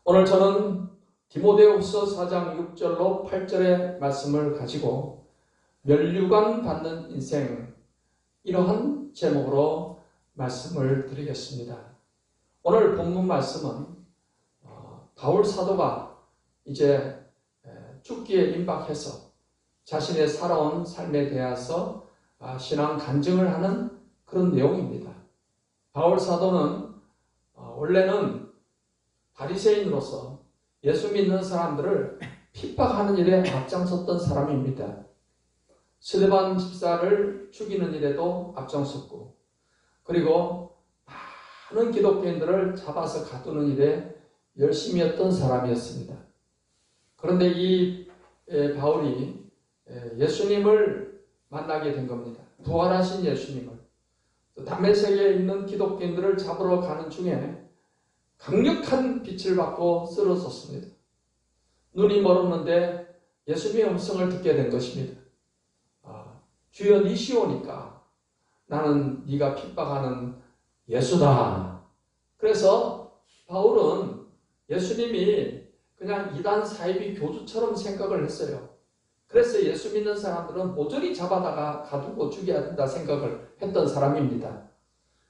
오늘 저는 디모데후서 4장 6절로 8절의 말씀을 가지고 면류관 받는 인생, 이러한 제목으로 말씀을 드리겠습니다. 오늘 본문 말씀은 바울 사도가 이제 죽기에 임박해서 자신의 살아온 삶에 대해서 신앙 간증을 하는 그런 내용입니다. 바울 사도는 원래는 바리새인으로서 예수 믿는 사람들을 핍박하는 일에 앞장섰던 사람입니다. 스데반 집사를 죽이는 일에도 앞장섰고, 그리고 많은 기독교인들을 잡아서 가두는 일에 열심히 했던 사람이었습니다. 그런데 이 바울이 예수님을 만나게 된 겁니다. 부활하신 예수님을. 다메섹에 있는 기독교인들을 잡으러 가는 중에 강력한 빛을 받고 쓰러졌습니다. 눈이 멀었는데 예수님의 음성을 듣게 된 것입니다. 주여 니시오니까 나는 네가 핍박하는 예수다. 그래서 바울은 예수님이 그냥 이단 사이비 교주처럼 생각을 했어요. 그래서 예수 믿는 사람들은 모조리 잡아다가 가두고 죽여야 된다 생각을 했던 사람입니다.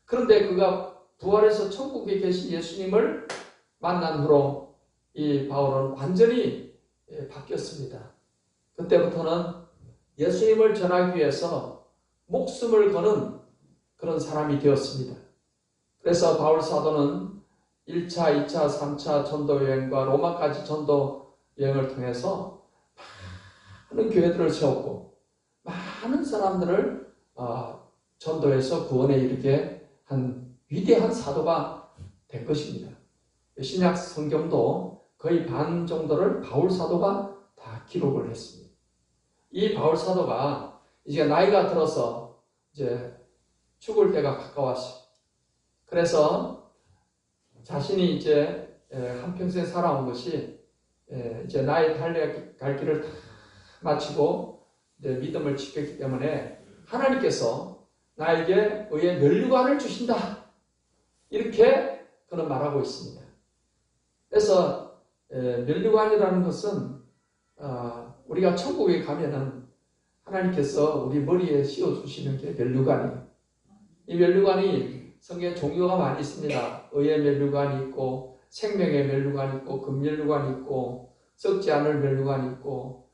그런데 그가 부활해서 천국에 계신 예수님을 만난 후로 이 바울은 완전히 바뀌었습니다. 그때부터는 예수님을 전하기 위해서 목숨을 거는 그런 사람이 되었습니다. 그래서 바울 사도는 1차, 2차, 3차 전도여행과 로마까지 전도여행을 통해서 많은 교회들을 세웠고 많은 사람들을 전도해서 구원에 이르게 한 위대한 사도가 된 것입니다. 신약 성경도 거의 반 정도를 바울 사도가 다 기록을 했습니다. 이 바울 사도가 이제 나이가 들어서 이제 죽을 때가 가까웠어요. 그래서 자신이 이제 한평생 살아온 것이 이제 나의 달려갈 길을 다 마치고 이제 믿음을 지켰기 때문에 하나님께서 나에게 의의 면류관을 주신다. 이렇게 그는 말하고 있습니다. 그래서 면류관이라는 것은 우리가 천국에 가면은 하나님께서 우리 머리에 씌워주시는 게 면류관이에요. 이 면류관이 성경에 종류가 많이 있습니다. 의의 면류관이 있고 생명의 면류관이 있고 금면류관이 있고 썩지 않을 면류관이 있고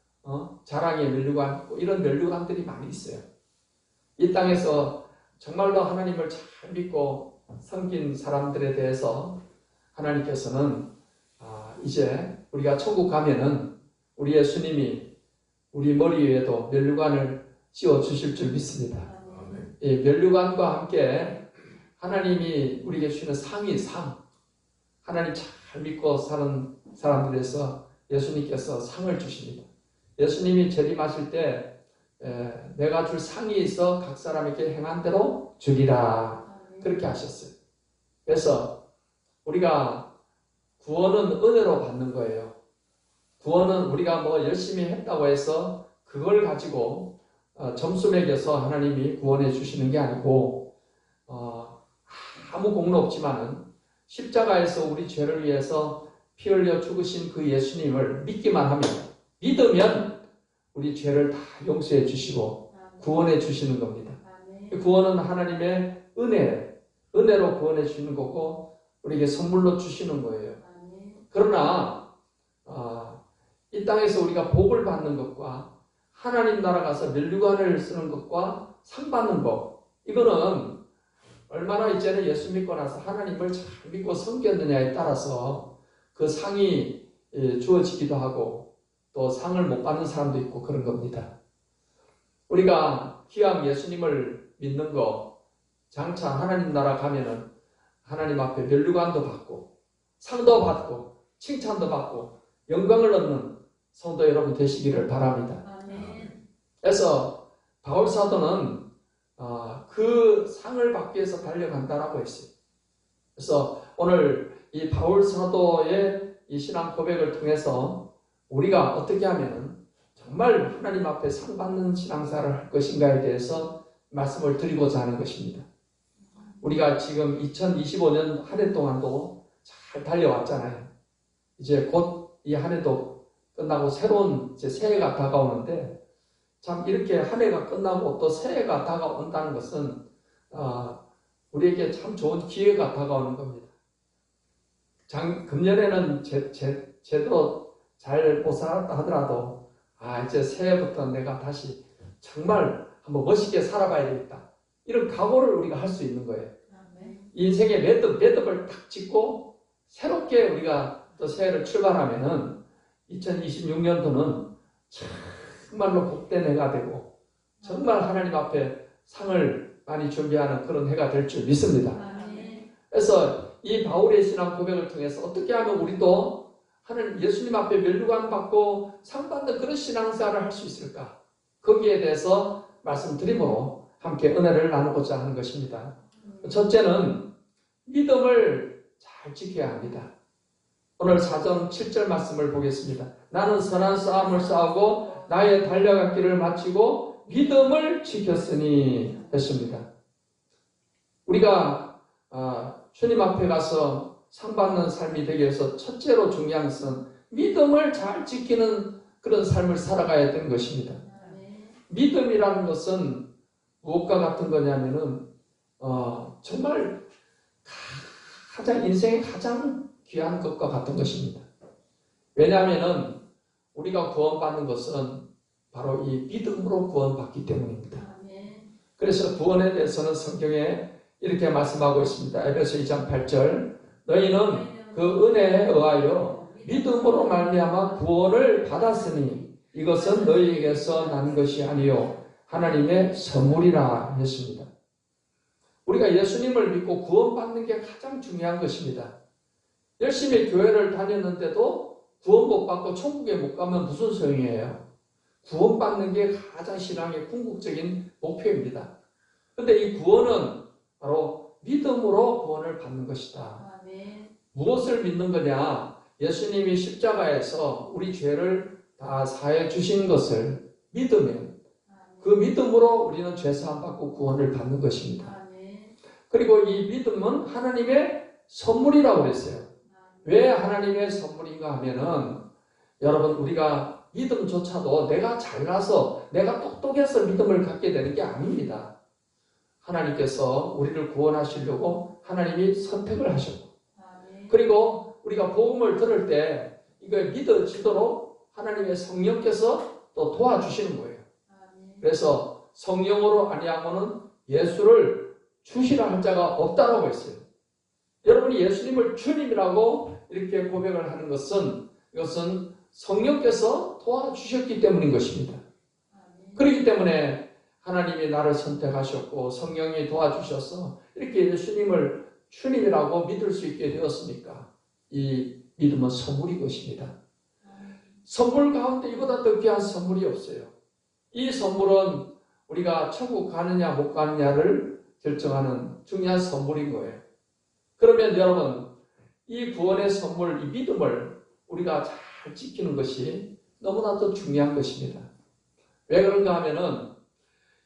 자랑의 면류관이 있고 이런 면류관들이 많이 있어요. 이 땅에서 정말로 하나님을 잘 믿고 섬긴 사람들에 대해서 하나님께서는 이제 우리가 천국 가면은 우리 예수님이 우리 머리 위에도 면류관을 씌워 주실 줄 믿습니다. 이 면류관과 함께 하나님이 우리에게 주시는 상이 하나님 잘 믿고 사는 사람들에서 예수님께서 상을 주십니다. 예수님이 재림하실 때 내가 줄 상이 있어 각 사람에게 행한 대로 주리라. 그렇게 하셨어요. 그래서 우리가 구원은 은혜로 받는 거예요. 구원은 우리가 뭐 열심히 했다고 해서 그걸 가지고 점수 매겨서 하나님이 구원해 주시는 게 아니고 아무 공로 없지만은 십자가에서 우리 죄를 위해서 피 흘려 죽으신 그 예수님을 믿기만 하면, 믿으면 우리 죄를 다 용서해 주시고 구원해 주시는 겁니다. 구원은 하나님의 은혜로 구원해 주시는 거고 우리에게 선물로 주시는 거예요. 그러나 이 땅에서 우리가 복을 받는 것과 하나님 나라 가서 면류관을 쓰는 것과 상 받는 것, 이거는 얼마나 이제는 예수 믿고 나서 하나님을 잘 믿고 섬겼느냐에 따라서 그 상이 주어지기도 하고 또 상을 못 받는 사람도 있고 그런 겁니다. 우리가 기왕 예수님을 믿는 거, 장차 하나님 나라 가면은 하나님 앞에 면류관도 받고 상도 받고 칭찬도 받고 영광을 얻는 성도 여러분 되시기를 바랍니다. 그래서 바울 사도는 그 상을 받기 위해서 달려간다라고 했어요. 그래서 오늘 이 바울 사도의 이 신앙 고백을 통해서 우리가 어떻게 하면은 정말 하나님 앞에 상 받는 신앙생활을 할 것인가에 대해서 말씀을 드리고자 하는 것입니다. 우리가 지금 2025년 한 해 동안도 잘 달려왔잖아요. 이제 곧 이 한 해도 끝나고 새로운 이제 새해가 다가오는데, 참 이렇게 한 해가 끝나고 또 새해가 다가온다는 것은 우리에게 참 좋은 기회가 다가오는 겁니다. 금년에는 제대로 잘 못 살았다 하더라도 이제 새해부터 내가 다시 정말 한번 멋있게 살아봐야 되겠다, 이런 각오를 우리가 할 수 있는 거예요. 인생의 매듭을 탁 짓고 새롭게 우리가 또 새해를 출발하면은 2026년도는 정말로 복된 해가 되고 정말 하나님 앞에 상을 많이 준비하는 그런 해가 될 줄 믿습니다. 그래서 이 바울의 신앙 고백을 통해서 어떻게 하면 우리도 하나님 예수님 앞에 면류관 받고 상 받는 그런 신앙생활을 할 수 있을까? 거기에 대해서 말씀드림으로 함께 은혜를 나누고자 하는 것입니다. 첫째는 믿음을 잘 지켜야 합니다. 오늘 4장 7절 말씀을 보겠습니다. 나는 선한 싸움을 싸우고 나의 달려갈 길을 마치고 믿음을 지켰으니 했습니다. 우리가 주님 앞에 가서 상 받는 삶이 되기 위해서 첫째로 중요한 것은 믿음을 잘 지키는 그런 삶을 살아가야 되는 것입니다. 믿음이라는 것은 무엇과 같은 거냐면은 정말 인생의 가장 귀한 것과 같은 것입니다. 왜냐하면은 우리가 구원받는 것은 바로 이 믿음으로 구원받기 때문입니다. 그래서 구원에 대해서는 성경에 이렇게 말씀하고 있습니다. 에베소 2장 8절 너희는 그 은혜에 의하여 믿음으로 말미암아 구원을 받았으니 이것은 너희에게서 난 것이 아니요 하나님의 선물이라 했습니다. 우리가 예수님을 믿고 구원받는 게 가장 중요한 것입니다. 열심히 교회를 다녔는데도 구원 못 받고 천국에 못 가면 무슨 소용이에요? 구원받는 게 가장 신앙의 궁극적인 목표입니다. 그런데 이 구원은 바로 믿음으로 구원을 받는 것이다. 무엇을 믿는 거냐? 예수님이 십자가에서 우리 죄를 다 사해 주신 것을 믿으면 그 믿음으로 우리는 죄사함 받고 구원을 받는 것입니다. 그리고 이 믿음은 하나님의 선물이라고 그랬어요. 왜 하나님의 선물인가 하면은 여러분 우리가 믿음조차도 내가 잘나서 내가 똑똑해서 믿음을 갖게 되는 게 아닙니다. 하나님께서 우리를 구원하시려고 하나님이 선택을 하셨고 그리고 우리가 복음을 들을 때 이걸 믿어지도록 하나님의 성령께서 또 도와주시는 거예요. 그래서 성령으로 아니하고는 예수를 주시라 할 자가 없다라고 했어요. 여러분이 예수님을 주님이라고 이렇게 고백을 하는 것은 이것은 성령께서 도와주셨기 때문인 것입니다. 그렇기 때문에 하나님이 나를 선택하셨고 성령이 도와주셔서 이렇게 예수님을 주님이라고 믿을 수 있게 되었으니까 이 믿음은 선물인 것입니다. 선물 가운데 이보다 더 귀한 선물이 없어요. 이 선물은 우리가 천국 가느냐 못 가느냐를 결정하는 중요한 선물인 거예요. 그러면 여러분 이 구원의 선물, 이 믿음을 우리가 잘 지키는 것이 너무나도 중요한 것입니다. 왜 그런가 하면은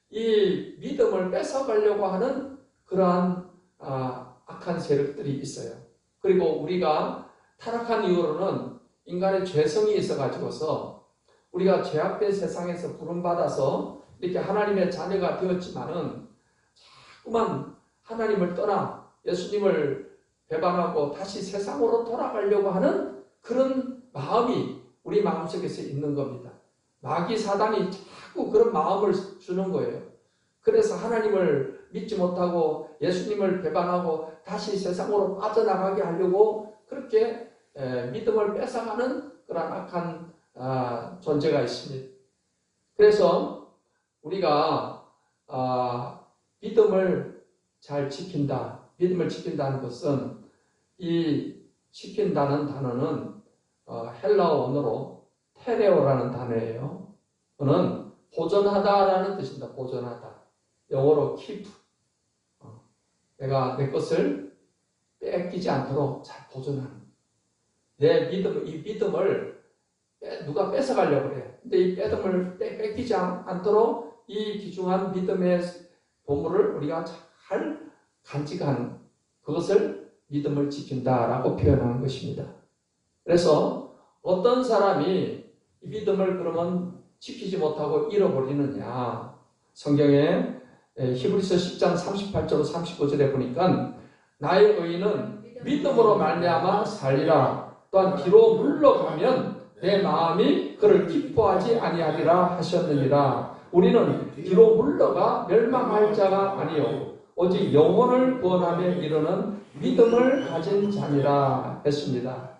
이 믿음을 뺏어가려고 하는 그러한 악한 세력들이 있어요. 그리고 우리가 타락한 이후로는 인간의 죄성이 있어가지고서 우리가 죄악된 세상에서 부름받아서 이렇게 하나님의 자녀가 되었지만은 자꾸만 하나님을 떠나 예수님을 배반하고 다시 세상으로 돌아가려고 하는 그런 마음이 우리 마음속에서 있는 겁니다. 마귀 사단이 자꾸 그런 마음을 주는 거예요. 그래서 하나님을 믿지 못하고 예수님을 배반하고 다시 세상으로 빠져나가게 하려고 그렇게 믿음을 뺏어가는 그런 악한 존재가 있습니다. 그래서 우리가 믿음을 잘 지킨다. 믿음을 지킨다는 것은 이 지킨다는 단어는 헬라어 언어로 테레오라는 단어예요. 그는 보존하다라는 뜻입니다. 보존하다. 영어로 keep. 내가 내 것을 뺏기지 않도록 잘 보존하는. 내 믿음, 이 믿음을 누가 뺏어가려고 그래. 근데 이 믿음을 뺏기지 않도록 이 귀중한 믿음의 보물을 우리가 잘 간직하는 그것을 믿음을 지킨다라고 표현하는 것입니다. 그래서 어떤 사람이 이 믿음을 그러면 지키지 못하고 잃어버리느냐. 성경에 히브리서 10장 38절 39절에 보니까 나의 의인은 믿음으로 말미암아 살리라. 또한 뒤로 물러가면 내 마음이 그를 기뻐하지 아니하리라 하셨느니라. 우리는 뒤로 물러가 멸망할 자가 아니요 오직 영혼을 구원하며 이르는 믿음을 가진 자니라 했습니다.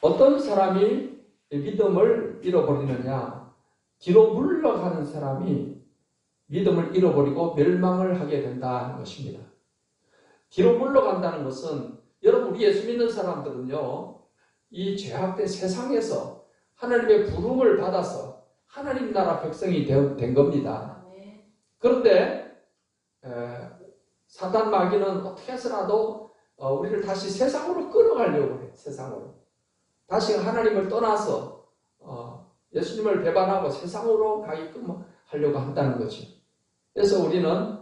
어떤 사람이 믿음을 잃어버리느냐? 뒤로 물러가는 사람이 믿음을 잃어버리고 멸망을 하게 된다는 것입니다. 뒤로 물러간다는 것은 여러분 우리 예수 믿는 사람들은요 이 죄악된 세상에서 하나님의 부름을 받아서 하나님 나라 백성이 된 겁니다. 그런데 사단 마귀는 어떻게 해서라도 우리를 다시 세상으로 끌어가려고 해요. 세상으로. 다시 하나님을 떠나서 예수님을 배반하고 세상으로 가게끔 하려고 한다는 거죠. 그래서 우리는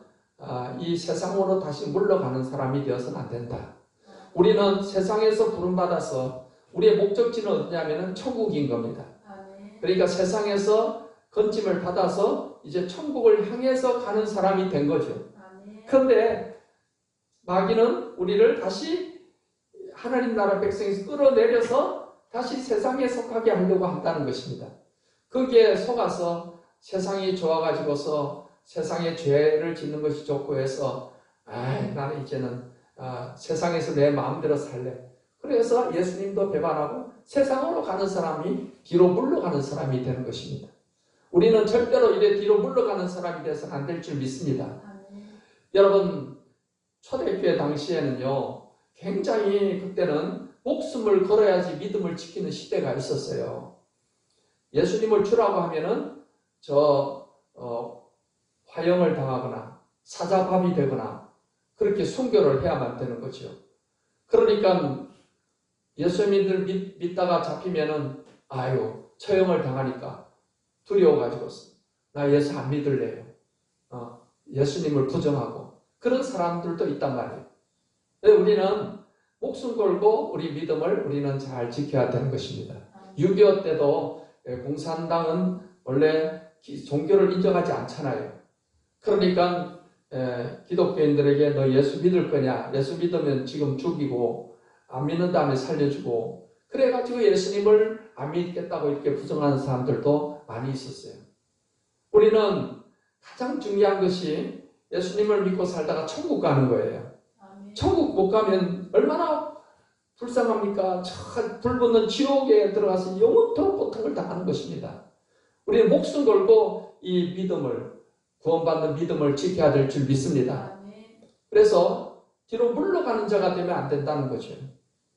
이 세상으로 다시 물러가는 사람이 되어서는 안 된다. 우리는 세상에서 부름받아서 우리의 목적지는 어디냐면 천국인 겁니다. 그러니까 세상에서 건짐을 받아서 이제 천국을 향해서 가는 사람이 된 거죠. 그런데 마귀는 우리를 다시 하나님 나라 백성에서 끌어내려서 다시 세상에 속하게 하려고 한다는 것입니다. 거기에 속아서 세상이 좋아가지고서 세상의 죄를 짓는 것이 좋고 해서 나는 이제는 세상에서 내 마음대로 살래. 그래서 예수님도 배반하고 세상으로 가는 사람이 뒤로 물러가는 사람이 되는 것입니다. 우리는 절대로 이래 뒤로 물러가는 사람이 돼서는 안 될 줄 믿습니다. 여러분 초대교회 당시에는요 굉장히 그때는 목숨을 걸어야지 믿음을 지키는 시대가 있었어요. 예수님을 주라고 하면은 화형을 당하거나 사자밥이 되거나 그렇게 순교를 해야만 되는 거죠. 그러니까 예수님들 믿다가 잡히면은 처형을 당하니까 두려워가지고 나 예수 안 믿을래요. 예수님을 부정하고 그런 사람들도 있단 말이에요. 우리는 목숨 걸고 우리 믿음을 우리는 잘 지켜야 되는 것입니다. 6.25 때도 공산당은 원래 종교를 인정하지 않잖아요. 그러니까 기독교인들에게 너 예수 믿을 거냐? 예수 믿으면 지금 죽이고 안 믿는 다음에 살려주고 그래가지고 예수님을 안 믿겠다고 이렇게 부정하는 사람들도 많이 있었어요. 우리는 가장 중요한 것이 예수님을 믿고 살다가 천국 가는 거예요. 천국 못 가면 얼마나 불쌍합니까? 저 불붙는 지옥에 들어가서 영원토록 고통을 당하는 것입니다. 우리는 목숨 걸고 이 믿음을 구원받는 믿음을 지켜야 될 줄 믿습니다. 그래서 뒤로 물러가는 자가 되면 안 된다는 거죠.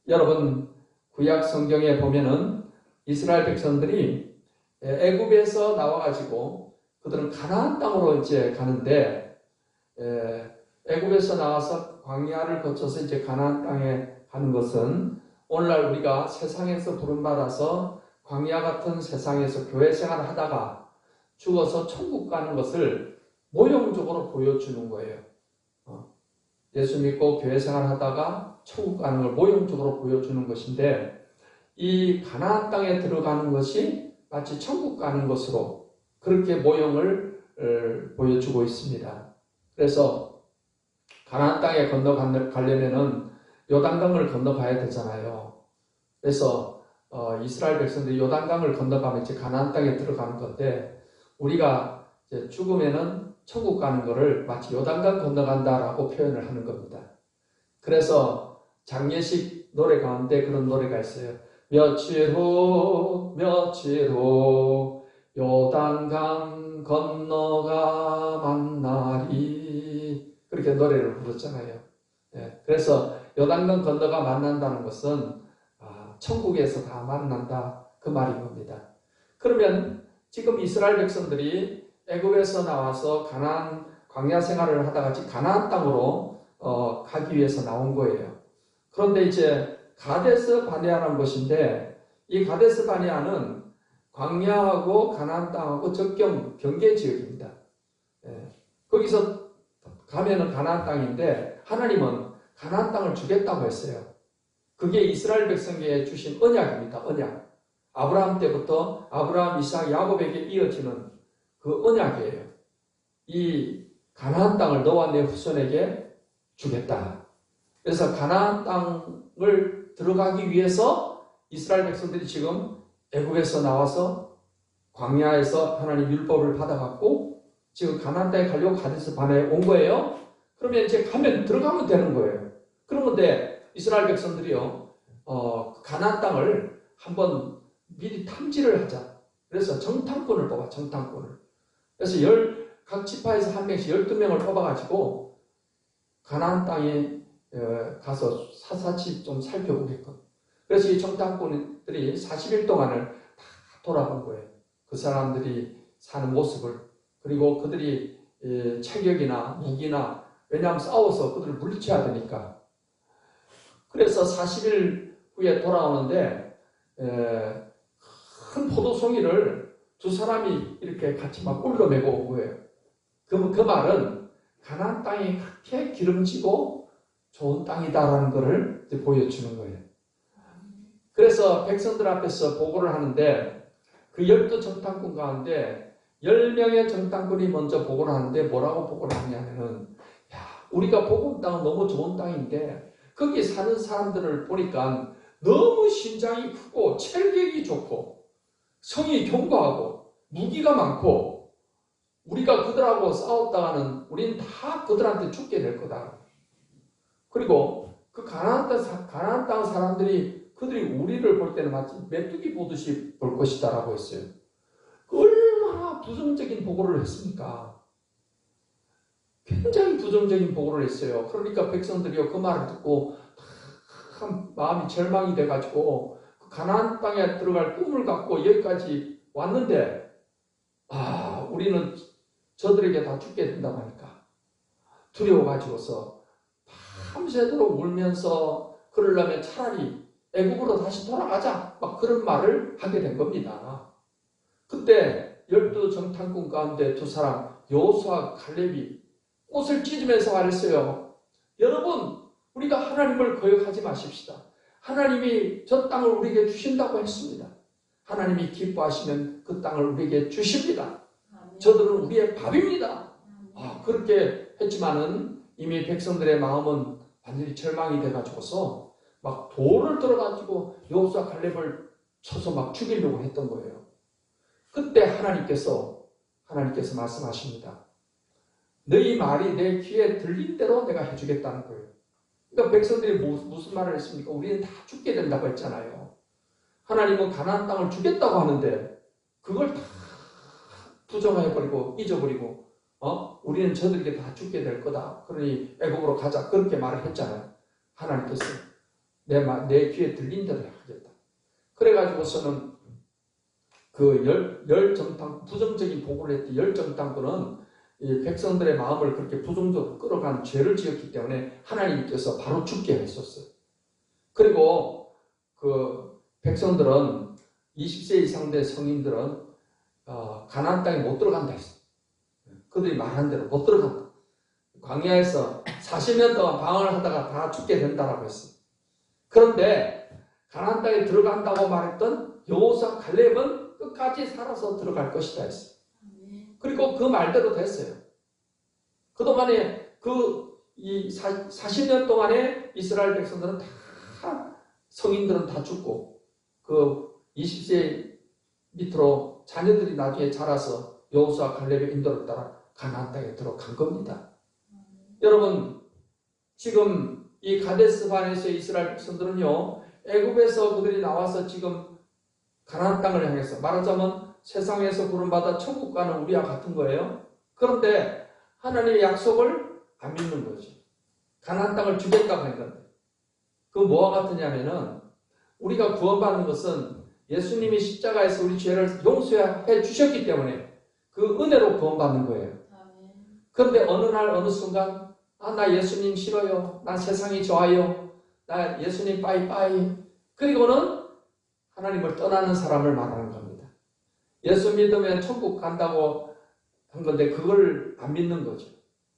여러분 구약 성경에 보면은 이스라엘 백성들이 애굽에서 나와가지고 그들은 가나안 땅으로 이제 가는데 애굽에서 나와서 광야를 거쳐서 이제 가나안 땅에 가는 것은 오늘날 우리가 세상에서 부름받아서 광야 같은 세상에서 교회 생활을 하다가 죽어서 천국 가는 것을 모형적으로 보여주는 거예요. 예수 믿고 교회 생활을 하다가 천국 가는 걸 모형적으로 보여주는 것인데 이 가나안 땅에 들어가는 것이 마치 천국 가는 것으로 그렇게 모형을 보여주고 있습니다. 그래서 가나안 땅에 건너가려면은 요단강을 건너가야 되잖아요. 그래서 이스라엘 백성들이 요단강을 건너가면 이제 가나안 땅에 들어가는 건데 우리가 이제 죽으면은 천국 가는 것을 마치 요단강 건너간다라고 표현을 하는 겁니다. 그래서 장례식 노래 가운데 그런 노래가 있어요. 며칠 후 요단강 건너가 만나리 그렇게 노래를 불렀잖아요. 그래서 요단강 건너가 만난다는 것은 천국에서 다 만난다 그 말인 겁니다. 그러면 지금 이스라엘 백성들이 애굽에서 나와서 가나안 광야 생활을 하다가 가나안 땅으로 가기 위해서 나온 거예요. 그런데 이제 가데스 바네아라는 곳인데 이 가데스 바네아는 광야하고 가나안 땅하고 접경 경계 지역입니다. 거기서 가면은 가나안 땅인데 하나님은 가나안 땅을 주겠다고 했어요. 그게 이스라엘 백성에게 주신 언약입니다. 언약. 아브라함 때부터 아브라함, 이삭, 야곱에게 이어지는 그 언약이에요. 이 가나안 땅을 너와 내 후손에게 주겠다. 그래서 가나안 땅을 들어가기 위해서 이스라엘 백성들이 지금 애굽에서 나와서 광야에서 하나님 율법을 받아갖고 지금 가나안 땅에 가려고 가데스 바네에 온 거예요. 그러면 이제 들어가면 되는 거예요. 그런데 이스라엘 백성들이요, 가나안 땅을 한번 미리 탐지를 하자. 그래서 정탐꾼을 뽑아, 정탐꾼을. 그래서 각 지파에서 한 명씩 12명을 뽑아가지고 가나안 땅에 가서 사사치 좀 살펴보게끔. 그래서 이 정탐꾼들이 40일 동안을 다 돌아본 거예요. 그 사람들이 사는 모습을. 그리고 그들이 체격이나 무기나, 왜냐하면 싸워서 그들을 물리쳐야 되니까. 그래서 40일 후에 돌아오는데 큰 포도송이를 두 사람이 이렇게 같이 막 꿀러매고 온 거예요. 그 말은 가나안 땅이 그렇게 기름지고 좋은 땅이다라는 것을 보여주는 거예요. 그래서 백성들 앞에서 보고를 하는데 그 12정탐꾼 가운데 10명의 정탐꾼이 먼저 보고를 하는데 뭐라고 보고를 하냐면은, 야, 우리가 보고 온 땅은 너무 좋은 땅인데 거기 사는 사람들을 보니까 너무 신장이 크고 체격이 좋고 성이 견고하고 무기가 많고 우리가 그들하고 싸웠다가는 우리는 다 그들한테 죽게 될 거다. 그리고 그 가나안 땅 사람들이 그들이 우리를 볼 때는 마치 메뚜기 보듯이 볼 것이다 라고 했어요. 얼마나 부정적인 보고를 했습니까? 굉장히 부정적인 보고를 했어요. 그러니까 백성들이요, 그 말을 듣고 참 마음이 절망이 돼가지고 그 가나안 땅에 들어갈 꿈을 갖고 여기까지 왔는데, 우리는 저들에게 다 죽게 된다고 하니까 두려워가지고서 밤새도록 울면서 그러려면 차라리 애굽으로 다시 돌아가자, 막 그런 말을 하게 된 겁니다. 그때 12정탐꾼 가운데 두 사람, 여호수아, 갈렙이 옷을 찢으면서 말했어요. 여러분, 우리가 하나님을 거역하지 마십시다. 하나님이 저 땅을 우리에게 주신다고 했습니다. 하나님이 기뻐하시면 그 땅을 우리에게 주십니다. 저들은 우리의 밥입니다. 그렇게 했지만은 이미 백성들의 마음은 완전히 절망이 돼가지고서 막 돌을 들어가지고 여호수아 갈렙을 쳐서 막 죽이려고 했던 거예요. 그때 하나님께서 말씀하십니다. 너희 말이 내 귀에 들린 대로 내가 해주겠다는 거예요. 그러니까 백성들이 무슨 말을 했습니까? 우리는 다 죽게 된다고 했잖아요. 하나님은 가나안 땅을 주겠다고 하는데 그걸 다 부정해버리고 잊어버리고 우리는 저들에게 다 죽게 될 거다. 그러니 애굽으로 가자. 그렇게 말을 했잖아요. 하나님께서 내 귀에 들린 대로 하겠다. 그래가지고서는 그 부정적인 보고를 했던 10정탐꾼은 이 백성들의 마음을 그렇게 부정적으로 끌어간 죄를 지었기 때문에 하나님께서 바로 죽게 했었어요. 그리고 그 백성들은 20세 이상 된 성인들은 가나안 땅에 못 들어간다 했어요. 그들이 말한 대로 못 들어간다. 광야에서 40년 동안 방황을 하다가 다 죽게 된다라고 했어요. 그런데 가나안 땅에 들어간다고 말했던 여호수아 갈렙은 끝까지 살아서 들어갈 것이다 했어요. 그리고 그 말대로 됐어요. 그동안에 40년 동안에 이스라엘 백성들은 다 성인들은 다 죽고 그 20세 밑으로 자녀들이 나중에 자라서 여호수아 갈렙의 인도를 따라 가나안 땅에 들어간 겁니다. 여러분, 지금 이 가데스 바네스의 이스라엘 백성들은요, 애굽에서 그들이 나와서 지금 가나안 땅을 향해서, 말하자면 세상에서 부름받아 천국 가는 우리와 같은 거예요. 그런데 하나님의 약속을 안 믿는 거죠. 가나안 땅을 주겠다고 했는데, 그 뭐와 같으냐면은 우리가 구원받는 것은 예수님이 십자가에서 우리 죄를 용서해 주셨기 때문에 그 은혜로 구원받는 거예요. 그런데 어느 날 어느 순간 나 예수님 싫어요. 난 세상이 좋아요. 나 예수님 빠이빠이. 그리고는 하나님을 떠나는 사람을 말하는 겁니다. 예수 믿으면 천국 간다고 한 건데 그걸 안 믿는 거죠.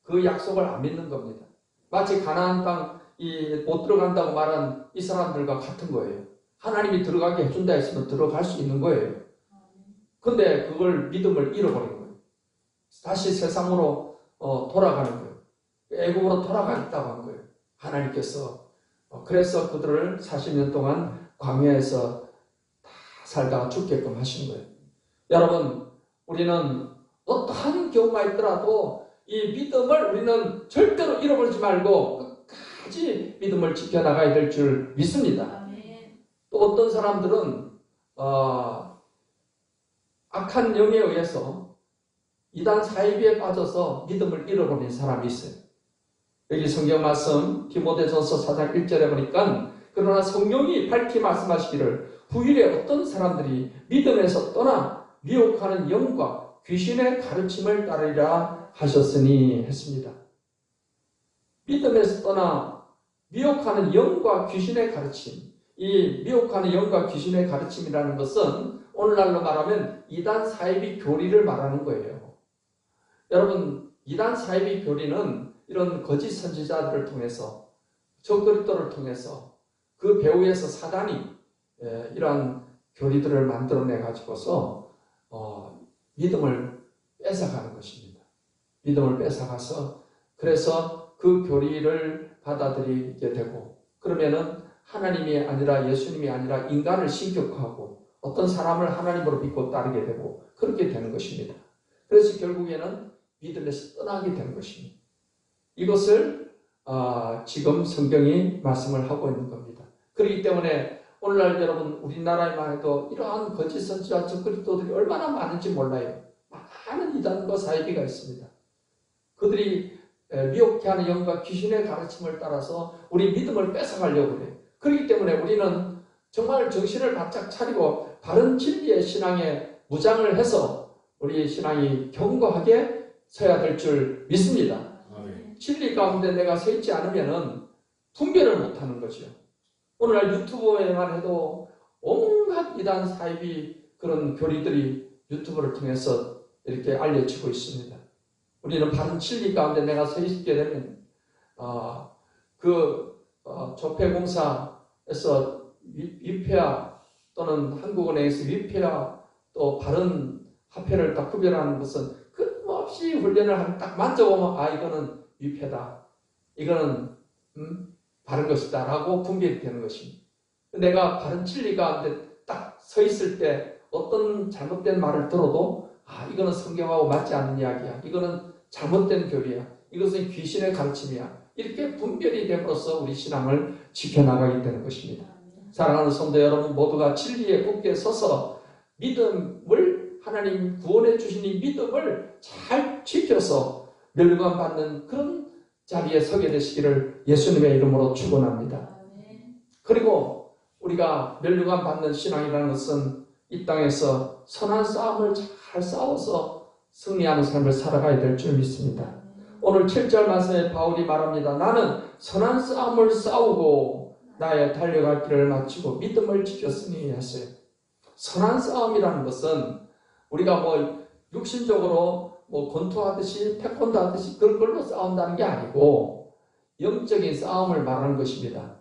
그 약속을 안 믿는 겁니다. 마치 가나안 땅 못 들어간다고 말한 이 사람들과 같은 거예요. 하나님이 들어가게 해준다 했으면 들어갈 수 있는 거예요. 근데 그걸 믿음을 잃어버린 거예요. 다시 세상으로 돌아가는 거예요. 애국으로 돌아가겠다고 한 거예요. 하나님께서. 그래서 그들을 40년 동안 광야에서 다 살다가 죽게끔 하신 거예요. 여러분, 우리는 어떠한 경우가 있더라도 이 믿음을 우리는 절대로 잃어버리지 말고 끝까지 믿음을 지켜나가야 될 줄 믿습니다. 또 어떤 사람들은 악한 영에 의해서 이단 사이비에 빠져서 믿음을 잃어버린 사람이 있어요. 여기 성경 말씀 디모데전서 4장 1절에 보니까 그러나 성령이 밝히 말씀하시기를 후일에 어떤 사람들이 믿음에서 떠나 미혹하는 영과 귀신의 가르침을 따르리라 하셨으니 했습니다. 믿음에서 떠나 미혹하는 영과 귀신의 가르침, 이 미혹하는 영과 귀신의 가르침이라는 것은 오늘날로 말하면 이단 사이비 교리를 말하는 거예요. 여러분, 이단 사이비 교리는 이런 거짓 선지자들을 통해서 적그리스도를 통해서 그 배후에서 사단이 이러한 교리들을 만들어내 가지고서 믿음을 뺏어가는 것입니다. 믿음을 뺏어가서 그래서 그 교리를 받아들이게 되고 그러면은 하나님이 아니라 예수님이 아니라 인간을 신격화하고 어떤 사람을 하나님으로 믿고 따르게 되고 그렇게 되는 것입니다. 그래서 결국에는 믿음에서 떠나게 되는 것입니다. 이것을 지금 성경이 말씀을 하고 있는 겁니다. 그렇기 때문에 오늘날 여러분 우리나라에만 해도 이러한 거짓 선지자 적그리스도들이 얼마나 많은지 몰라요. 많은 이단과 사이비가 있습니다. 그들이 미혹케 하는 영과 귀신의 가르침을 따라서 우리 믿음을 뺏어가려고 그래요. 그렇기 때문에 우리는 정말 정신을 바짝 차리고 바른 진리의 신앙에 무장을 해서 우리의 신앙이 견고하게 서야 될 줄 믿습니다. 진리 가운데 내가 서 있지 않으면 분별을 못하는 거죠. 오늘날 유튜브에만 해도 온갖 이단 사이비 그런 교리들이 유튜브를 통해서 이렇게 알려지고 있습니다. 우리는 바른 진리 가운데 내가 서 있게 되면 조폐공사에서 위패와 또는 한국은행에서 위패와 또 바른 화폐를 딱 구별하는 것은 끊임없이 훈련을 딱 만져보면 이거는 위패다. 이거는 바른 것이다 라고 분별이 되는 것입니다. 내가 바른 진리 가운데 딱 서 있을 때 어떤 잘못된 말을 들어도 이거는 성경하고 맞지 않는 이야기야. 이거는 잘못된 교리야. 이것은 귀신의 가르침이야. 이렇게 분별이 됨으로써 우리 신앙을 지켜나가게 되는 것입니다. 사랑하는 성도 여러분 모두가 진리에 굳게 서서 믿음을 하나님 구원해 주신 이 믿음을 잘 지켜서 멸관 받는 그런 자리에 서게 되시기를 예수님의 이름으로 축원합니다. 그리고 우리가 멸류관 받는 신앙이라는 것은 이 땅에서 선한 싸움을 잘 싸워서 승리하는 삶을 살아가야 될 줄 믿습니다. 오늘 7절 말씀에 바울이 말합니다. 나는 선한 싸움을 싸우고 나의 달려갈 길을 마치고 믿음을 지켰으니 했어요. 선한 싸움이라는 것은 우리가 육신적으로 권투하듯이 태권도 하듯이 그런 걸로 싸운다는 게 아니고 영적인 싸움을 말하는 것입니다.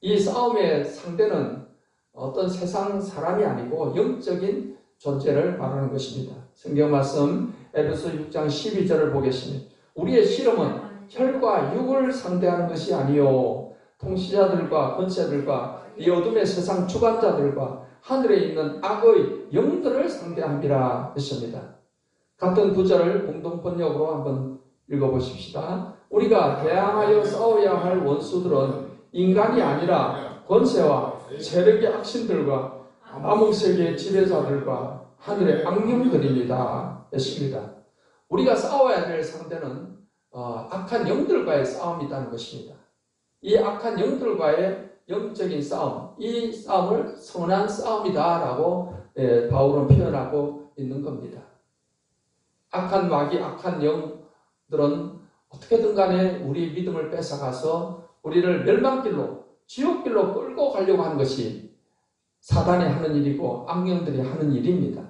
이 싸움의 상대는 어떤 세상 사람이 아니고 영적인 존재를 말하는 것입니다. 성경 말씀 에베소 6장 12절을 보겠습니다. 우리의 씨름은 혈과 육을 상대하는 것이 아니요 통치자들과 권세들과 이 어둠의 세상 주관자들과 하늘에 있는 악의 영들을 상대함이라 했습니다. 같은 구절을 공동 번역으로 한번 읽어보십시다. 우리가 대항하여 싸워야 할 원수들은 인간이 아니라 권세와 세력의 악신들과 암흑세계의 지배자들과 하늘의 악령들입니다. 했습니다. 우리가 싸워야 될 상대는 악한 영들과의 싸움이라는 것입니다. 이 악한 영들과의 영적인 싸움, 이 싸움을 선한 싸움이다라고 바울은 표현하고 있는 겁니다. 악한 마귀, 악한 영들은 어떻게든 간에 우리 믿음을 뺏어가서 우리를 멸망길로, 지옥길로 끌고 가려고 하는 것이 사단이 하는 일이고 악령들이 하는 일입니다.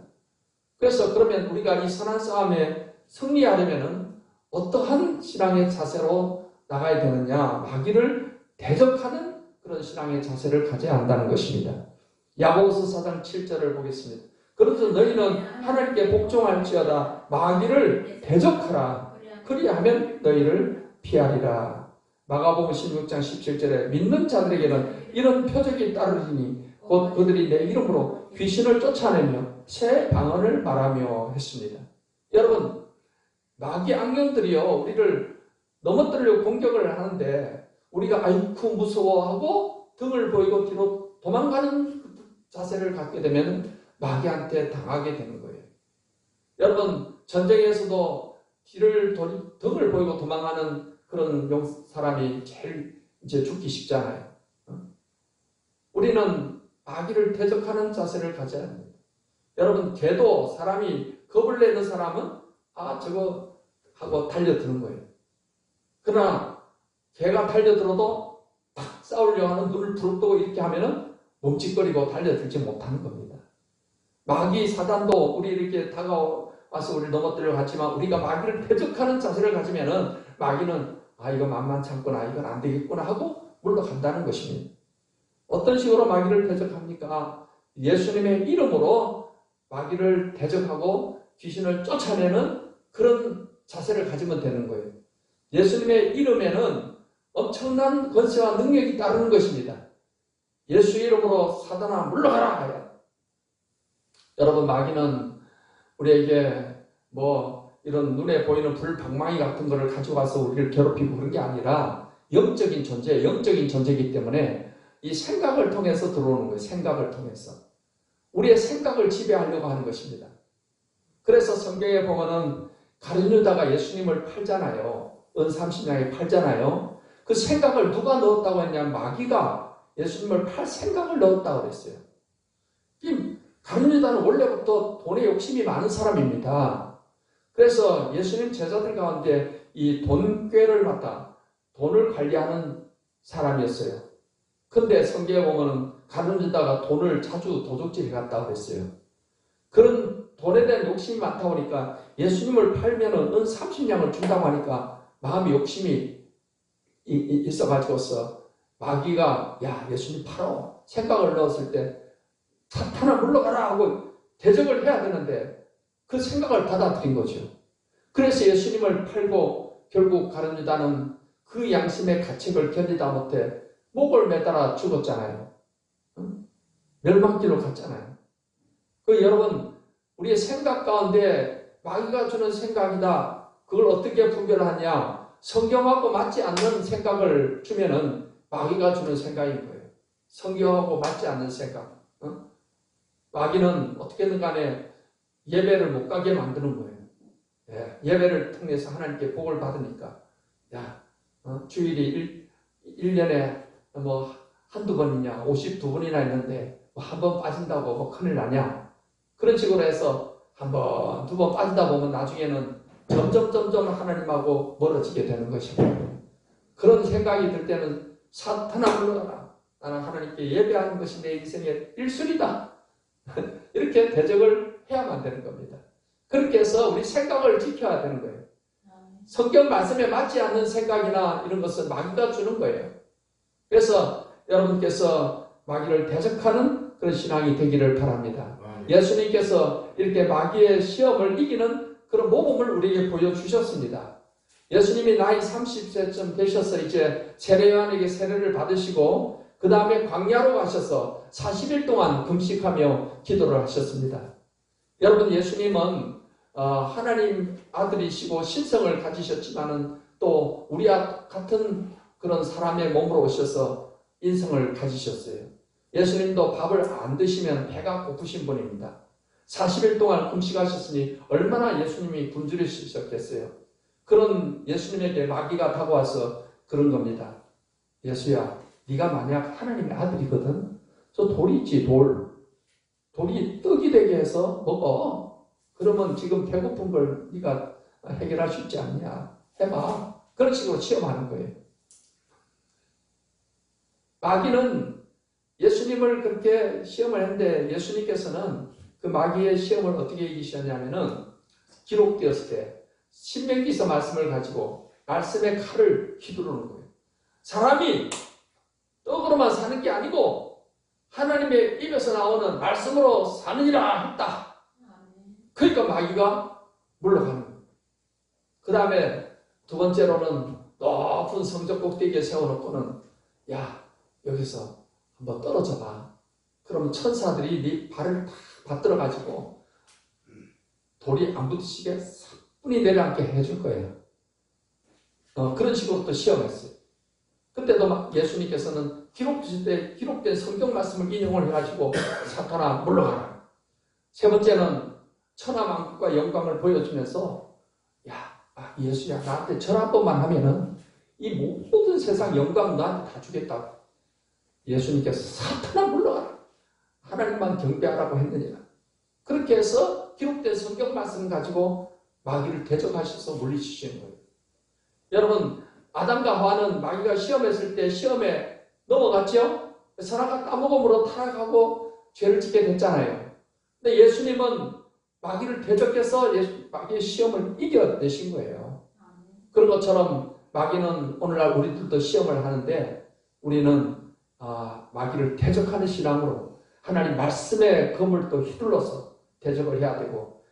그래서 그러면 우리가 이 선한 싸움에 승리하려면 어떠한 신앙의 자세로 나가야 되느냐? 마귀를 대적하는 그런 신앙의 자세를 가져야 한다는 것입니다. 야고보서 4장 7절을 보겠습니다. 그래서 너희는 하나님께 복종할지어다 마귀를 대적하라. 그리하면 너희를 피하리라. 마가복음 16장 17절에 믿는 자들에게는 이런 표적이 따르리니 곧 그들이 내 이름으로 귀신을 쫓아내며 새 방언을 말하며 했습니다. 여러분, 마귀 악령들이요 우리를 넘어뜨리려고 공격을 하는데 우리가 아이쿠 무서워하고 등을 보이고 뒤로 도망가는 자세를 갖게 되면 마귀한테 당하게 되는 거예요. 여러분, 전쟁에서도 등을 보이고 도망가는 그런 사람이 제일 이제 죽기 쉽잖아요. 우리는 마귀를 대적하는 자세를 가져야 합니다. 여러분, 개도 사람이 겁을 내는 사람은 저거 하고 달려드는 거예요. 그러나 개가 달려들어도 딱 싸우려고 하는 눈을 부릅뜨고 이렇게 하면은 멈칫거리고 달려들지 못하는 겁니다. 마귀 사단도 우리 이렇게 다가와서 우리를 넘어뜨리려고 하지만 우리가 마귀를 대적하는 자세를 가지면은 마귀는 이거 만만치 않구나, 이건 안 되겠구나 하고 물러간다는 것입니다. 어떤 식으로 마귀를 대적합니까? 예수님의 이름으로 마귀를 대적하고 귀신을 쫓아내는 그런 자세를 가지면 되는 거예요. 예수님의 이름에는 엄청난 권세와 능력이 따르는 것입니다. 예수 이름으로 사단아 물러가라. 여러분, 마귀는 우리에게 이런 눈에 보이는 불방망이 같은 거를 가져와서 우리를 괴롭히고 그런 게 아니라 영적인 존재이기 때문에 이 생각을 통해서 들어오는 거예요. 생각을 통해서. 우리의 생각을 지배하려고 하는 것입니다. 그래서 성경에 보면은 가룟유다가 예수님을 팔잖아요. 은 30냥에 팔잖아요. 그 생각을 누가 넣었다고 했냐면 마귀가 예수님을 팔 생각을 넣었다고 그랬어요. 가룟유다는 원래부터 돈에 욕심이 많은 사람입니다. 그래서 예수님 제자들 가운데 이 돈꾀를 맡아 돈을 관리하는 사람이었어요. 근데 성경에 보면은 가룟유다가 돈을 자주 도둑질해 갔다고 그랬어요. 그런 돈에 대한 욕심이 많다 보니까 예수님을 팔면은 은 30냥을 준다고 하니까 마음이 욕심이 있어가지고서 마귀가 예수님 팔어 생각을 넣었을 때 사탄아 물러가라 하고 대적을 해야 되는데 그 생각을 받아들인 거죠. 그래서 예수님을 팔고 결국 가룟유다는 그 양심의 가책을 견디다 못해 목을 매달아 죽었잖아요. 멸망길로 갔잖아요. 여러분, 우리의 생각 가운데 마귀가 주는 생각이다. 그걸 어떻게 분별하냐? 성경하고 맞지 않는 생각을 주면은 마귀가 주는 생각인 거예요. 성경하고 맞지 않는 생각. 마귀는 어떻게든 간에 예배를 못 가게 만드는 거예요. 예배를 통해서 하나님께 복을 받으니까 주일이 1년에 한두 번이냐 52번이나 있는데 한 번 빠진다고 큰일 나냐 그런 식으로 해서 한 번, 두 번 빠지다 보면 나중에는 점점 하나님하고 멀어지게 되는 것입니다. 그런 생각이 들 때는 사탄아 물러가라. 나는 하나님께 예배하는 것이 내 인생의 1순위다. 이렇게 대적을 해야만 되는 겁니다. 그렇게 해서 우리 생각을 지켜야 되는 거예요. 성경 말씀에 맞지 않는 생각이나 이런 것은 마귀가 주는 거예요. 그래서 여러분께서 마귀를 대적하는 그런 신앙이 되기를 바랍니다. 예수님께서 이렇게 마귀의 시험을 이기는 그런 모범을 우리에게 보여주셨습니다. 예수님이 나이 30세쯤 되셔서 이제 세례 요한에게 세례를 받으시고 그 다음에 광야로 가셔서 40일 동안 금식하며 기도를 하셨습니다. 여러분, 예수님은 하나님 아들이시고 신성을 가지셨지만은 또 우리와 같은 그런 사람의 몸으로 오셔서 인성을 가지셨어요. 예수님도 밥을 안 드시면 배가 고프신 분입니다. 40일 동안 금식하셨으니 얼마나 예수님이 굶주리셨겠어요. 그런 예수님에게 마귀가 다가와서 그런 겁니다. 예수야, 네가 만약 하나님의 아들이거든. 저 돌이 있지, 돌이 떡이 되게 해서 먹어. 그러면 지금 배고픈 걸 네가 해결할 수 있지 않냐. 해봐. 그런 식으로 시험하는 거예요. 마귀는 예수님을 그렇게 시험을 했는데 예수님께서는 그 마귀의 시험을 어떻게 이기셨냐면은 기록되었을 때 신명기서 말씀을 가지고 말씀의 칼을 휘두르는 거예요. 사람이 떡으로만 사는 게 아니고 하나님의 입에서 나오는 말씀으로 사느니라 했다. 그러니까 마귀가 물러가는 거예요. 그 다음에 두 번째로는 높은 성적 꼭대기에 세워놓고는 야, 여기서 한번 떨어져 봐. 그러면 천사들이 네 발을 다 받들어가지고 돌이 안 부딪히게 사뿐히 내려앉게 해줄 거예요. 그런 식으로 또 시험했어요. 그때도 예수님께서는 기록된 성경 말씀을 인용을 해가지고 사탄아 물러가라. 세 번째는 천하만국과 영광을 보여주면서 야, 예수야 나한테 절 한 번만 하면은 이 모든 세상 영광 너한테 다 주겠다고. 예수님께서 사탄아 물러가라. 하나님만 경배하라고 했느니라. 그렇게 해서 기록된 성경 말씀을 가지고 마귀를 대적하셔서 물리치시는 거예요. 여러분, 아담과 하와는 마귀가 시험했을 때 시험에 넘어갔죠? 선악과 까먹음으로 타락하고 죄를 짓게 됐잖아요. 근데 예수님은 마귀를 대적해서 마귀의 시험을 이겨내신 거예요. 그런 것처럼 마귀는 오늘날 우리들도 시험을 하는데 우리는 마귀를 대적하는 신앙으로 하나님 말씀의 검을 또 휘둘러서 대적을 해야 되고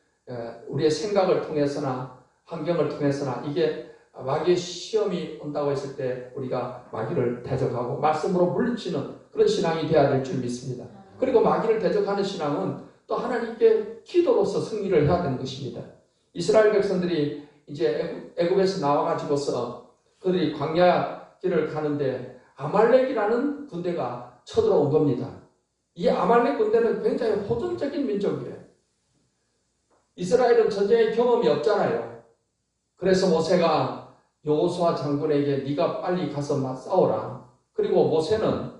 우리의 생각을 통해서나 환경을 통해서나 이게 마귀의 시험이 온다고 했을 때 우리가 마귀를 대적하고 말씀으로 물리치는 그런 신앙이 되어야 될 줄 믿습니다. 그리고 마귀를 대적하는 신앙은 또 하나님께 기도로서 승리를 해야 되는 것입니다. 이스라엘 백성들이 이제 애굽에서 나와가지고서 그들이 광야 길을 가는데 아말렉이라는 군대가 쳐들어온 겁니다. 이 아말렉 군대는 굉장히 호전적인 민족이에요. 이스라엘은 전쟁의 경험이 없잖아요. 그래서 모세가 여호수아 장군에게 네가 빨리 가서 싸워라. 그리고 모세는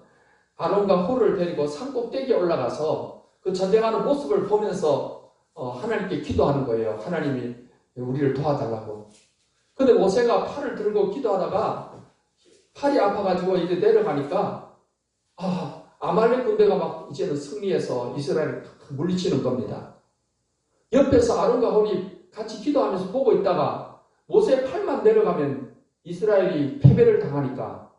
아론과 홀을 데리고 산 꼭대기에 올라가서 그 전쟁하는 모습을 보면서 하나님께 기도하는 거예요. 하나님이 우리를 도와달라고. 근데 모세가 팔을 들고 기도하다가 팔이 아파가지고 이제 내려가니까 아말렉 군대가 막 이제는 승리해서 이스라엘을 물리치는 겁니다. 옆에서 아론과 홀이 같이 기도하면서 보고 있다가 모세의 팔만 내려가면 이스라엘이 패배를 당하니까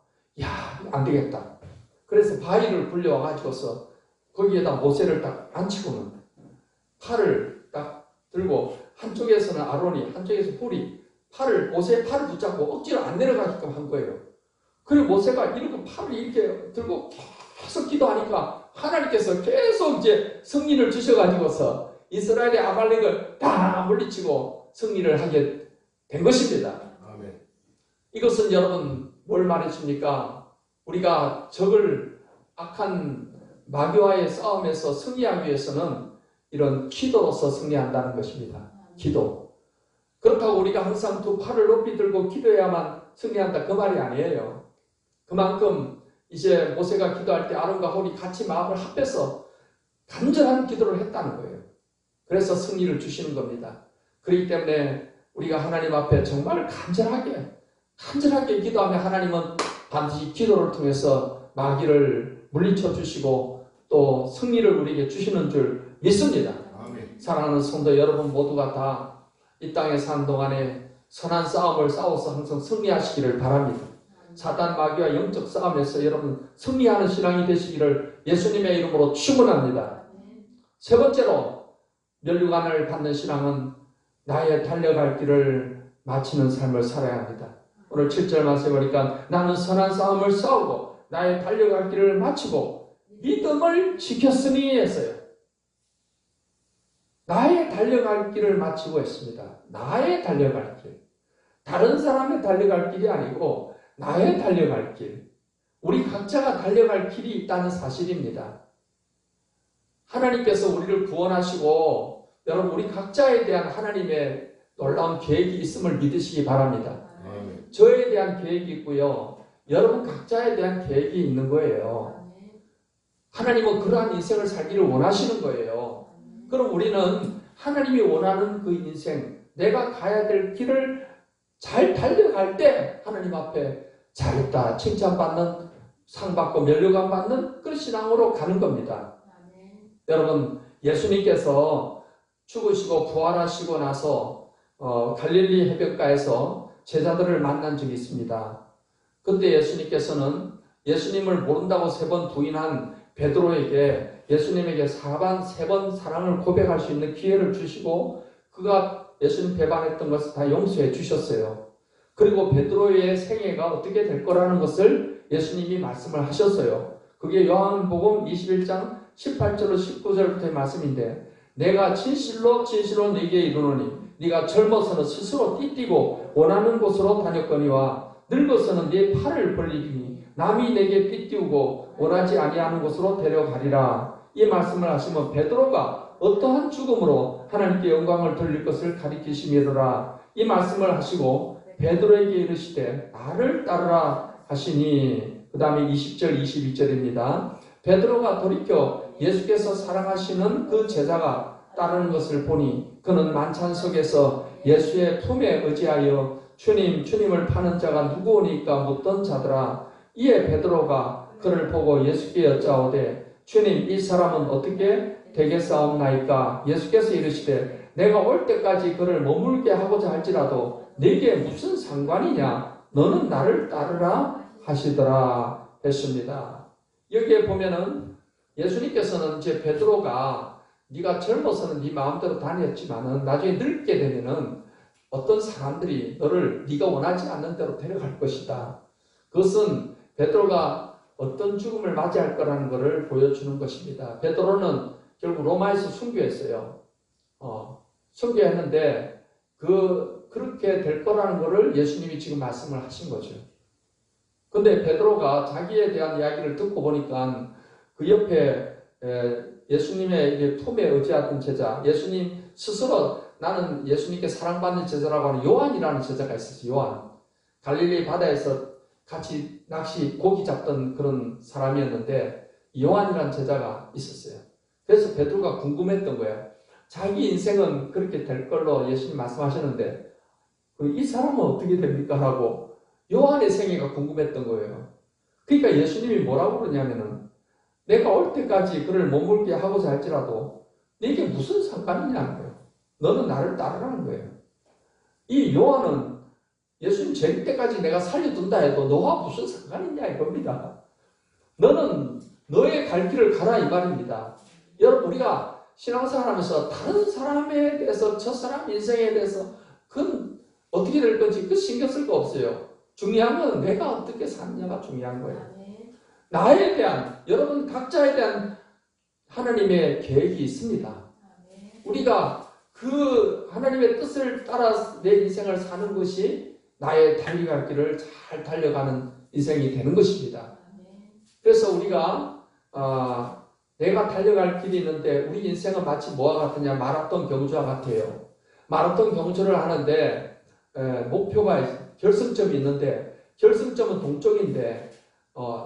안 되겠다. 그래서 바위를 불려와가지고서 거기에다 모세를 딱 앉히고는 팔을 딱 들고 한쪽에서는 아론이 한쪽에서 홀이 모세의 팔을 붙잡고 억지로 안 내려가게끔 한 거예요. 그리고 모세가 이렇게 팔을 이렇게 들고 계속 기도하니까 하나님께서 계속 이제 승리를 주셔가지고서 이스라엘의 아말렉을 다 물리치고 승리를 하게 된 것입니다. 아멘. 이것은 여러분 뭘 말해줍니까? 우리가 적을 악한 마귀와의 싸움에서 승리하기 위해서는 이런 기도로서 승리한다는 것입니다. 기도. 그렇다고 우리가 항상 두 팔을 높이 들고 기도해야만 승리한다 그 말이 아니에요. 그만큼 이제 모세가 기도할 때 아론과 홀이 같이 마음을 합해서 간절한 기도를 했다는 거예요. 그래서 승리를 주시는 겁니다. 그렇기 때문에 우리가 하나님 앞에 정말 간절하게 기도하면 하나님은 반드시 기도를 통해서 마귀를 물리쳐 주시고 또 승리를 우리에게 주시는 줄 믿습니다. 아멘. 사랑하는 성도 여러분 모두가 다 이 땅에 사는 동안에 선한 싸움을 싸워서 항상 승리하시기를 바랍니다. 사단 마귀와 영적 싸움에서 여러분 승리하는 신앙이 되시기를 예수님의 이름으로 축원합니다. 세 번째로 면류관을 받는 신앙은 나의 달려갈 길을 마치는 삶을 살아야 합니다. 오늘 7절 말씀에 보니까 나는 선한 싸움을 싸우고 나의 달려갈 길을 마치고 믿음을 지켰으니 했어요. 나의 달려갈 길을 마치고 했습니다. 나의 달려갈 길. 다른 사람의 달려갈 길이 아니고 나의 달려갈 길. 우리 각자가 달려갈 길이 있다는 사실입니다. 하나님께서 우리를 구원하시고 여러분 우리 각자에 대한 하나님의 놀라운 계획이 있음을 믿으시기 바랍니다. 저에 대한 계획이 있고요. 여러분 각자에 대한 계획이 있는 거예요. 하나님은 그러한 인생을 살기를 원하시는 거예요. 그럼 우리는 하나님이 원하는 그 인생, 내가 가야 될 길을 잘 달려갈 때 하나님 앞에 잘했다, 칭찬받는, 상받고 면류관 받는 그런 신앙으로 가는 겁니다. 여러분 예수님께서 죽으시고 부활하시고 나서 갈릴리 해변가에서 제자들을 만난 적이 있습니다. 그때 예수님께서는 예수님을 모른다고 3번 부인한 베드로에게 예수님에게 3번 사랑을 고백할 수 있는 기회를 주시고 그가 예수님 배반했던 것을 다 용서해 주셨어요. 그리고 베드로의 생애가 어떻게 될 거라는 것을 예수님이 말씀을 하셨어요. 그게 요한복음 21장 18절로 19절부터의 말씀인데 내가 진실로 네게 이르노니 네가 젊어서는 스스로 띠띠고 원하는 곳으로 다녔거니와 늙어서는 네 팔을 벌리리니 남이 내게 띠띠우고 원하지 아니하는 곳으로 데려가리라. 이 말씀을 하시면 베드로가 어떠한 죽음으로 하나님께 영광을 돌릴 것을 가리키시미로라. 이 말씀을 하시고 베드로에게 이르시되 나를 따르라 하시니 그 다음에 20절 22절입니다. 베드로가 돌이켜 예수께서 사랑하시는 그 제자가 따르는 것을 보니 그는 만찬 속에서 예수의 품에 의지하여 주님을 파는 자가 누구오니까 묻던 자더라. 이에 베드로가 그를 보고 예수께 여짜오되 주님 이 사람은 어떻게 되겠사옵나이까? 예수께서 이르시되 내가 올 때까지 그를 머물게 하고자 할지라도 네게 무슨 상관이냐? 너는 나를 따르라 하시더라 했습니다. 여기에 보면은 예수님께서는 이제 베드로가 네가 젊어서는 네 마음대로 다녔지만은 나중에 늙게 되면은 어떤 사람들이 너를 네가 원하지 않는 대로 데려갈 것이다. 그것은 베드로가 어떤 죽음을 맞이할 거라는 것을 보여주는 것입니다. 베드로는 결국 로마에서 순교했어요. 순교했는데 그렇게 될 거라는 것을 예수님이 지금 말씀을 하신 거죠. 근데 베드로가 자기에 대한 이야기를 듣고 보니까 그 옆에 예수님의 품에 의지하던 제자, 예수님 스스로 나는 예수님께 사랑받는 제자라고 하는 요한이라는 제자가 있었어요. 요한. 갈릴리 바다에서 같이 고기 잡던 그런 사람이었는데 요한이라는 제자가 있었어요. 그래서 베드로가 궁금했던 거예요. 자기 인생은 그렇게 될 걸로 예수님 말씀하셨는데 이 사람은 어떻게 됩니까? 라고 요한의 생애가 궁금했던 거예요. 그러니까 예수님이 뭐라고 그러냐면은 내가 올 때까지 그를 머물게 하고자 할지라도 네게 무슨 상관이냐는 거예요. 너는 나를 따르라는 거예요. 이 요한은 예수님 재림 때까지 내가 살려둔다 해도 너와 무슨 상관이냐 이겁니다. 너는 너의 갈 길을 가라 이 말입니다. 여러분 우리가 신앙생활 하면서 다른 사람에 대해서 첫사람 인생에 대해서 그건 어떻게 될 건지 그 신경 쓸 거 없어요. 중요한 건 내가 어떻게 사느냐가 중요한 거예요. 나에 대한 여러분 각자에 대한 하나님의 계획이 있습니다. 우리가 그 하나님의 뜻을 따라 내 인생을 사는 것이 나의 달려갈 길을 잘 달려가는 인생이 되는 것입니다. 그래서 우리가 내가 달려갈 길이 있는데 우리 인생은 마치 뭐와 같으냐 마라톤 경주와 같아요. 마라톤 경주를 하는데 목표가 결승점이 있는데 결승점은 동쪽인데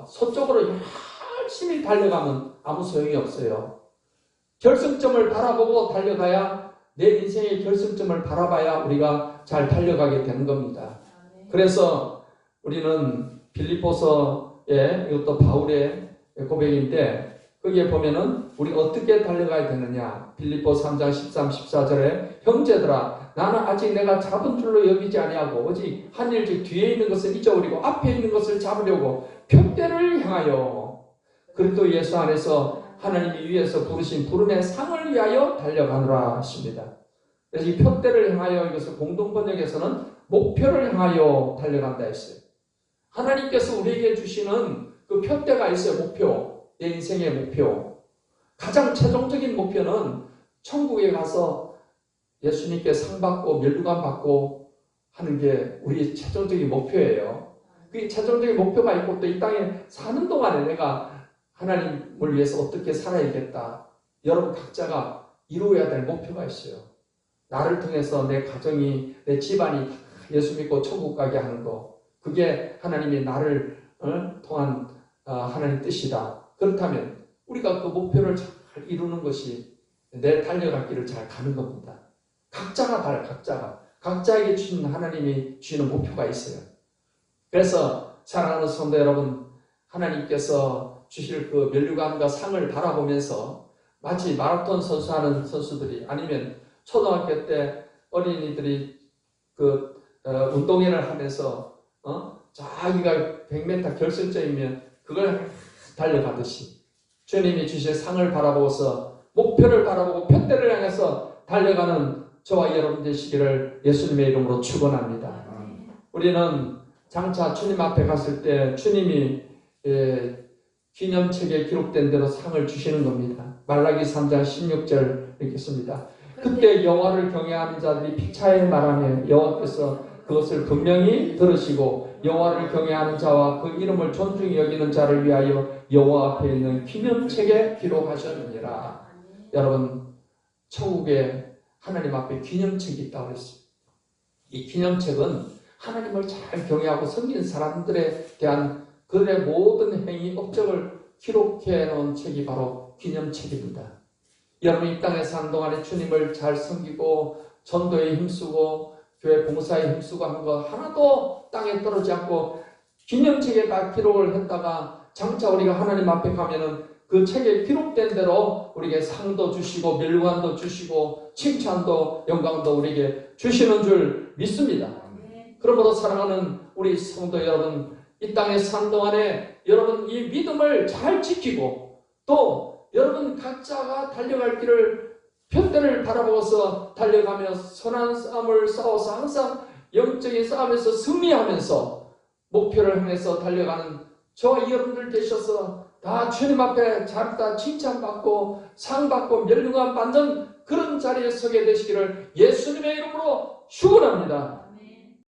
서쪽으로 열심히 달려가면 아무 소용이 없어요. 결승점을 바라보고 달려가야 내 인생의 결승점을 바라봐야 우리가 잘 달려가게 되는 겁니다. 그래서 우리는 빌립보서의 이것도 바울의 고백인데 거기에 보면은 우리 어떻게 달려가야 되느냐 빌립보 3장 13, 14절에 형제들아 나는 아직 내가 잡은 줄로 여기지 아니하고 오직 한 일 즉 뒤에 있는 것을 잊어버리고 앞에 있는 것을 잡으려고 표대를 향하여 그리스도 예수 안에서 하나님이 위에서 부르신 부름의 상을 위하여 달려가노라 하십니다. 그래서 이 표대를 향하여 이것을 공동번역에서는 목표를 향하여 달려간다 했어요. 하나님께서 우리에게 주시는 그 표대가 있어요. 목표, 내 인생의 목표. 가장 최종적인 목표는 천국에 가서 예수님께 상 받고 멸류관 받고 하는 게 우리의 최종적인 목표예요. 그 최종적인 목표가 있고 또 이 땅에 사는 동안에 내가 하나님을 위해서 어떻게 살아야겠다. 여러분 각자가 이루어야 될 목표가 있어요. 나를 통해서 내 가정이, 내 집안이 예수 믿고 천국 가게 하는 거. 그게 하나님이 나를 통한 하나님 뜻이다. 그렇다면 우리가 그 목표를 잘 이루는 것이 내 달려갈 길을 잘 가는 겁니다. 각자에게 주신 하나님이 주시는 목표가 있어요. 그래서 사랑하는 성도 여러분, 하나님께서 주실 그 멸류관과 상을 바라보면서 마치 마라톤 선수하는 선수들이 아니면 초등학교 때 어린이들이 그 운동회를 하면서 자기가 100m 결승점이면 그걸 달려가듯이 주님이 주신 상을 바라보고서 목표를 바라보고 표대를 향해서 달려가는 저와 여러분 되시기를 예수님의 이름으로 축원합니다. 우리는 장차 주님 앞에 갔을 때 주님이 기념책에 기록된 대로 상을 주시는 겁니다. 말라기 3장 16절 읽겠습니다. 그때 여호와를 경외하는 자들이 피차에 말하며 여호와께서 그것을 분명히 들으시고 여호와를 경외하는 자와 그 이름을 존중히 여기는 자를 위하여 여호와 앞에 있는 기념책에 기록하셨느니라. 여러분, 천국에 하나님 앞에 기념책이 있다고 했어요. 이 기념책은 하나님을 잘 경외하고 섬기는 사람들에 대한 그들의 모든 행위, 업적을 기록해 놓은 책이 바로 기념책입니다. 여러분, 이 땅에 사는 동안에 주님을 잘 섬기고 전도에 힘쓰고 교회 봉사에 힘쓰고 한 거 하나도 땅에 떨어지지 않고 기념책에 다 기록을 했다가 장차 우리가 하나님 앞에 가면은 그 책에 기록된 대로 우리에게 상도 주시고 멸관도 주시고 칭찬도 영광도 우리에게 주시는 줄 믿습니다. 그러므로 사랑하는 우리 성도 여러분, 이 땅에 사는 동안에 여러분 이 믿음을 잘 지키고 또 여러분 각자가 달려갈 길을 표대를 바라보고서 달려가며 선한 싸움을 싸워서 항상 영적인 싸움에서 승리하면서 목표를 향해서 달려가는 저와 여러분들 되셔서 다 주님 앞에 다 칭찬받고 상받고 멸류관 받는 그런 자리에 서게 되시기를 예수님의 이름으로 축원합니다.